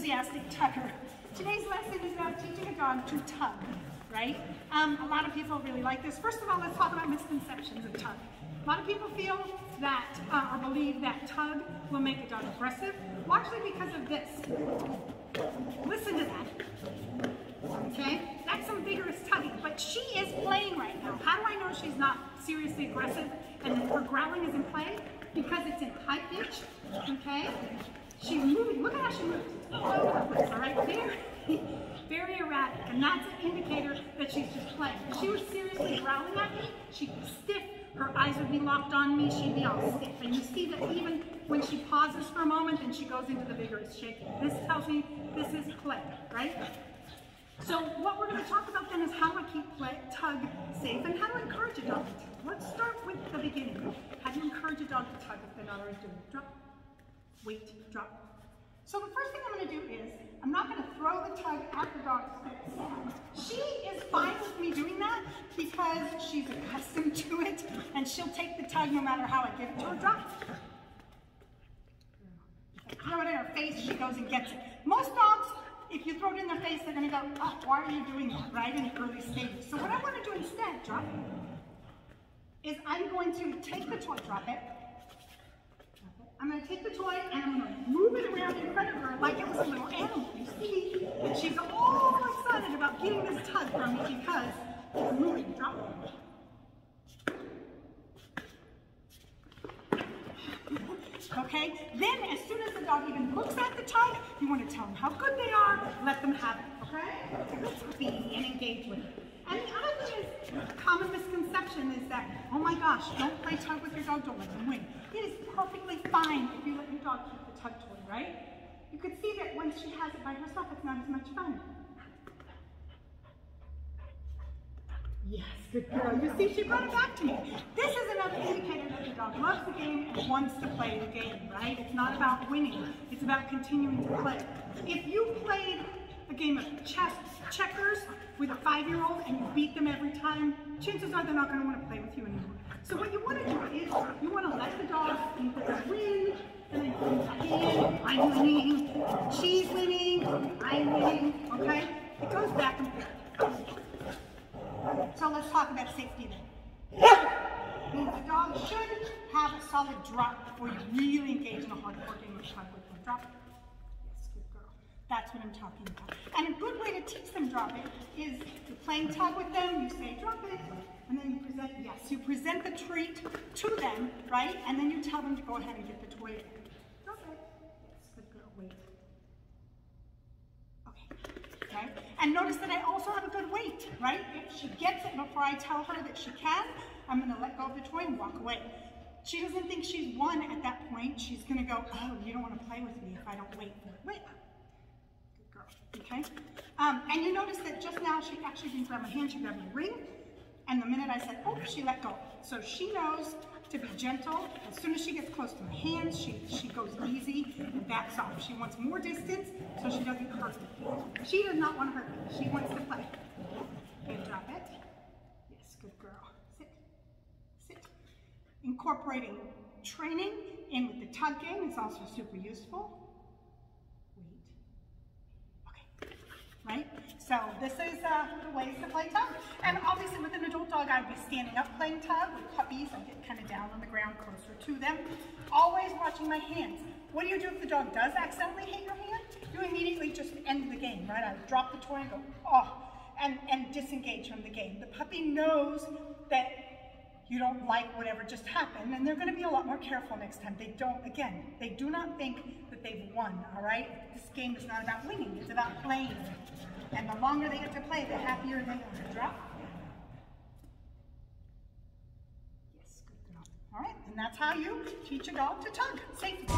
enthusiastic tugger. Today's lesson is about teaching a dog to tug, right? A lot of people really like this. First of all, let's talk about misconceptions of tug. A lot of people feel that, or believe that tug will make a dog aggressive, largely because of this. Listen to that. Okay? That's some vigorous tugging, but she is playing right now. How do I know she's not seriously aggressive and that her growling is in play? Because it's in high pitch, okay? She's moving. Look at how she moves. All over the place, all right? Very erratic, and that's an indicator that she's just playing. If she was seriously growling at me, she'd be stiff, her eyes would be locked on me, she'd be all stiff. And you see that even when she pauses for a moment and she goes into the vigorous shaking. This tells me this is play, right? So what we're going to talk about then is how to keep tug safe and how to encourage a dog to tug. Let's start with the beginning. How do you encourage a dog to tug if they're not already doing it? Drop, wait, drop. So the first thing I'm going to do is, I'm not going to throw the tug at the dog's face. She is fine with me doing that because she's accustomed to it, and she'll take the tug no matter how I give it to her. Drop. If I throw it in her face, she goes and gets it. Most dogs, if you throw it in their face, they're going to go, oh, why are you doing that, right, in the early stages. So what I want to do instead, drop, is I'm going to take the toy, drop it. I'm going to take the toy and I'm going to move it around in front of her like it was a little animal. You see that she's all excited about getting this tug from me because it's moving. Drop. Okay? Then as soon as the dog even looks at the tug, you want to tell them how good they are, let them have it. Okay? Let's be and engage with it. And the other thing is, a common misconception is that, oh my gosh, don't play tug with your dog, don't let them win. It is perfectly fine if you let your dog keep the tug toy, right? You could see that once she has it by herself, it's not as much fun. Yes, good girl. You see, she brought it back to me. This is another indicator that the dog loves the game and wants to play the game, right? It's not about winning. It's about continuing to play. If you played a game of checkers with a 5-year-old and you beat them every time, chances are they're not going to want to play with you anymore. So what you want to do is you want to let the dog win, and then you put the hand, I'm winning, she's winning, I'm winning, okay? It goes back and forth. So let's talk about safety then. Means the dog should have a solid drop before you really engage in a hardcore game of tug with them. Drop. That's what I'm talking about. And a good way to teach them drop it is you're playing tug with them, you say drop it, and then you present, yes, you present the treat to them, right? And then you tell them to go ahead and get the toy. Drop it. Yes, good girl, wait. Okay, right? And notice that I also have a good wait, right? If she gets it before I tell her that she can, I'm gonna let go of the toy and walk away. She doesn't think she's won at that point. She's gonna go, oh, you don't wanna play with me if I don't wait for it. Wait. Okay? And you notice that just now she actually didn't grab my hand, she grabbed my ring, and the minute I said, oh, she let go. So she knows to be gentle. As soon as she gets close to my hands, she goes easy and backs off. She wants more distance so she doesn't hurt me. She does not want to hurt me. She wants to play. Okay, drop it. Yes, good girl. Sit. Sit. Incorporating training in with the tug game is also super useful. Right? So this is the ways to play tug. And obviously with an adult dog, I would be standing up playing tug. With puppies, I get kind of down on the ground closer to them. Always watching my hands. What do you do if the dog does accidentally hit your hand? You immediately just end the game, right? I would drop the toy and go, oh, and disengage from the game. The puppy knows that you don't like whatever just happened, and they're going to be a lot more careful next time. They don't, again, they do not think that they've won, all right? This game is not about winning, it's about playing. And the longer they get to play, the happier they are. Drop. Yes, good girl. All right, and that's how you teach a dog to tug safely.